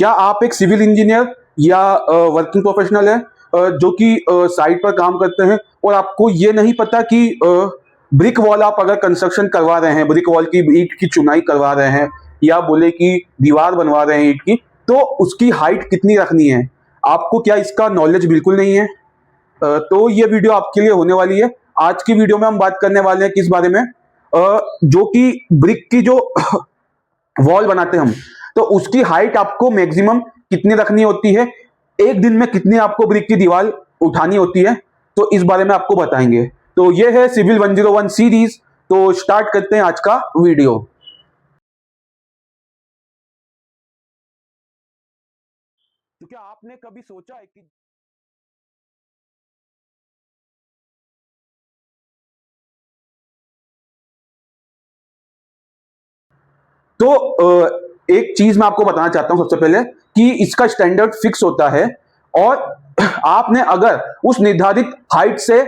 क्या आप एक सिविल इंजीनियर या वर्किंग प्रोफेशनल है जो कि साइट पर काम करते हैं और आपको ये नहीं पता कि ब्रिक वॉल आप अगर कंस्ट्रक्शन करवा रहे हैं, ब्रिक वॉल की ईंट की चुनाई करवा रहे हैं या बोले कि दीवार बनवा रहे हैं ईंट की, तो उसकी हाइट कितनी रखनी है, आपको क्या इसका नॉलेज बिल्कुल नहीं है? तो ये वीडियो आपके लिए होने वाली है। आज की वीडियो में हम बात करने वाले हैं किस बारे में, जो कि ब्रिक की जो वॉल बनाते हैं हम, तो उसकी हाइट आपको मैक्सिमम कितनी रखनी होती है, एक दिन में कितनी आपको ब्रिक की दीवार उठानी होती है, तो इस बारे में आपको बताएंगे। तो ये है सिविल 101 सीरीज। तो स्टार्ट करते हैं आज का वीडियो। तो क्या आपने कभी सोचा है कि एक चीज मैं आपको बताना चाहता हूं सबसे पहले कि इसका स्टैंडर्ड फिक्स होता है और आपने अगर उस निर्धारित हाइट से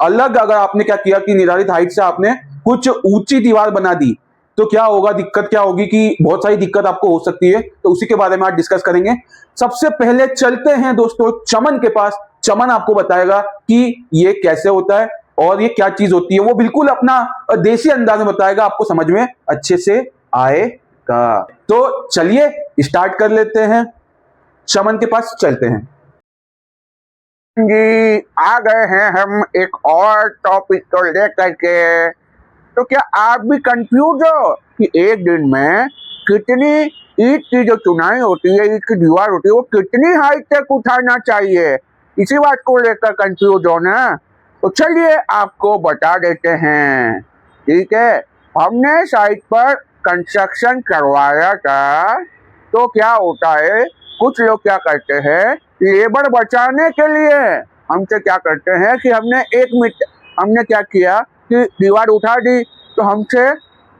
अलग अगर आपने क्या किया कि निर्धारित हाइट से आपने कुछ ऊंची दीवार बना दी, तो क्या होगा, दिक्कत क्या होगी कि बहुत सारी दिक्कत आपको हो सकती है। तो उसी के बारे में आज डिस्कस करेंगे। सबसे पहले चलते हैं दोस्तों चमन के पास। चमन आपको बताएगा कि ये कैसे होता है और ये क्या चीज होती है। वो बिल्कुल अपना देसी अंदाज में बताएगा, आपको समझ में अच्छे से आएगा। तो चलिए स्टार्ट कर लेते हैं, चमन के पास चलते हैं। जी, आ गए हैं हम एक और टॉपिक को लेकर के। तो क्या आप भी कंफ्यूज हो कि एक दिन में कितनी ईंट की जो चुनाई होती है, ईंट की दीवार होती है, वो कितनी हाइट तक उठाना चाहिए, इसी बात को लेकर कंफ्यूज हो ना? तो चलिए आपको बता देते हैं। ठीक है, हमने साइट पर कंस्ट्रक्शन करवाया था। तो क्या होता है, कुछ लोग क्या करते हैं, लेबर बचाने के लिए हमसे क्या करते हैं कि हमने क्या किया कि दीवार उठा दी, तो हमसे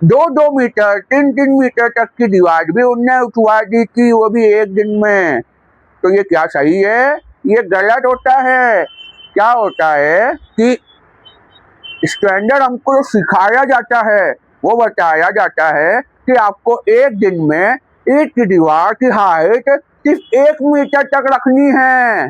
2-2 मीटर 3-3 मीटर तक की दीवार भी उनने उठवा दी थी, वो भी एक दिन में। तो ये क्या सही है? ये गलत होता है। क्या होता है कि स्टैंडर्ड हमको जो सिखाया जाता है, वो बताया जाता है कि आपको एक दिन में ईंट की दीवार की हाइट सिर्फ 1 मीटर तक रखनी है।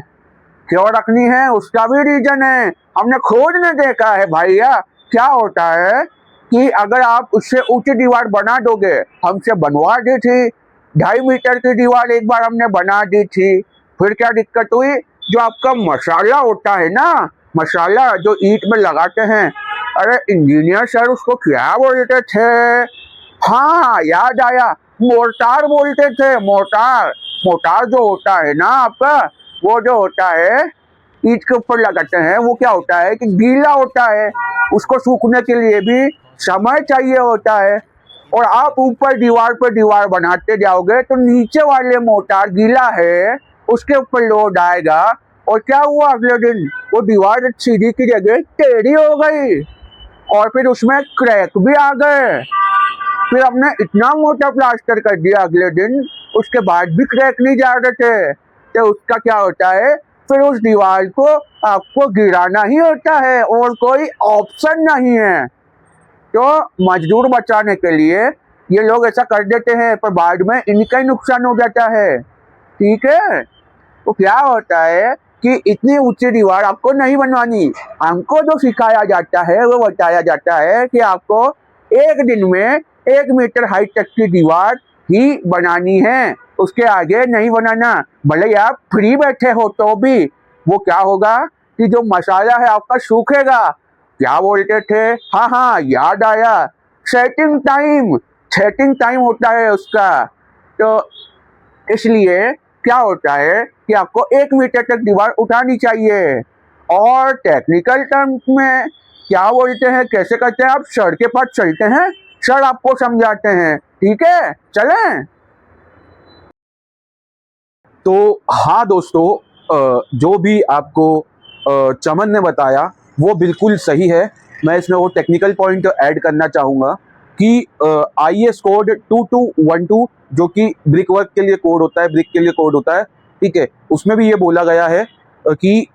क्यों रखनी है, उसका भी रीजन है, हमने खुद ने देखा है भैया। क्या होता है कि अगर आप उससे ऊंची दीवार बना दोगे, हमसे बनवा दी थी 2.5 मीटर की दीवार, एक बार हमने बना दी थी। फिर क्या दिक्कत हुई, जो आपका मसाला होता है ना, मसाला जो ईंट में लगाते हैं, अरे इंजीनियर सर उसको क्या बोलते थे, हाँ याद आया, मोर्टार बोलते थे। मोर्टार मोर्टार जो होता है ना आपका, वो जो होता है ईंट के ऊपर लगाते हैं, वो क्या होता है कि गीला होता है, उसको सूखने के लिए भी समय चाहिए होता है। और आप ऊपर दीवार पर दीवार बनाते जाओगे तो नीचे वाले मोर्टार गीला है, उसके ऊपर लोड आएगा, और क्या हुआ अगले दिन, वो दीवार सीधी की जगह टेढ़ी हो गई और फिर उसमें क्रैक भी आ गए। फिर हमने इतना मोटा प्लास्टर कर दिया अगले दिन, उसके बाद भी क्रैक नहीं जा रहे थे। तो उसका क्या होता है, फिर उस दीवार को आपको गिराना ही होता है और कोई ऑप्शन नहीं है। तो मजदूर बचाने के लिए ये लोग ऐसा कर देते हैं, पर बाद में इनका ही नुकसान हो जाता है। ठीक है, तो क्या होता है कि इतनी ऊंची दीवार आपको नहीं बनवानी। हमको जो सिखाया जाता है, वो बताया जाता है कि आपको एक दिन में 1 मीटर हाइट तक की दीवार ही बनानी है, उसके आगे नहीं बनाना। भले ही आप फ्री बैठे हो तो भी वो क्या होगा कि जो मसाला है आपका सूखेगा। क्या बोलते थे, हाँ हाँ याद आया, सेटिंग टाइम होता है उसका। तो इसलिए क्या होता है कि आपको 1 मीटर तक दीवार उठानी चाहिए। और टेक्निकल टर्म्स में क्या बोलते हैं, कैसे करते हैं, आप सर के पास चलते हैं, सर आपको समझाते हैं। ठीक है, चलें। तो हाँ दोस्तों, जो भी आपको चमन ने बताया वो बिल्कुल सही है। मैं इसमें वो टेक्निकल पॉइंट ऐड करना चाहूँगा कि IS कोड 2212 जो कि ब्रिक वर्क के लिए कोड होता है, ब्रिक के लिए कोड होता है, ठीक है, उसमें भी ये बोला गया है कि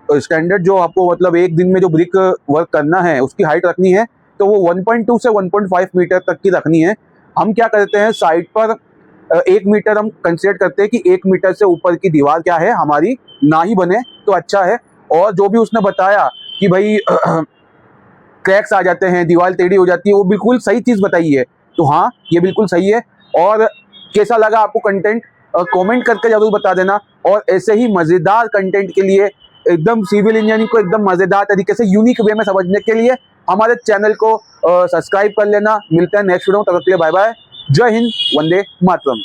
स्टैंडर्ड जो आपको मतलब एक दिन में जो ब्रिक वर्क करना है उसकी हाइट रखनी है, तो वो 1.2 से 1.5 मीटर तक की रखनी है। हम क्या करते हैं, साइट पर 1 मीटर हम कंसिडर करते हैं कि 1 मीटर से ऊपर की दीवार क्या है हमारी ना ही बने तो अच्छा है। और जो भी उसने बताया कि भाई क्रैक्स आ जाते हैं, दीवार टेढ़ी हो जाती है, वो बिल्कुल सही चीज़ बताई है। तो हाँ, ये बिल्कुल सही है। और कैसा लगा आपको कंटेंट कमेंट करके जरूर बता देना। और ऐसे ही मज़ेदार कंटेंट के लिए, एकदम सिविल इंजीनियरिंग को एकदम मज़ेदार तरीके से यूनिक वे में समझने के लिए हमारे चैनल को सब्सक्राइब कर लेना। मिलते हैं नेक्स्ट वीडियो में, तब तक के लिए बाय बाय। जय हिंद, वंदे मातरम।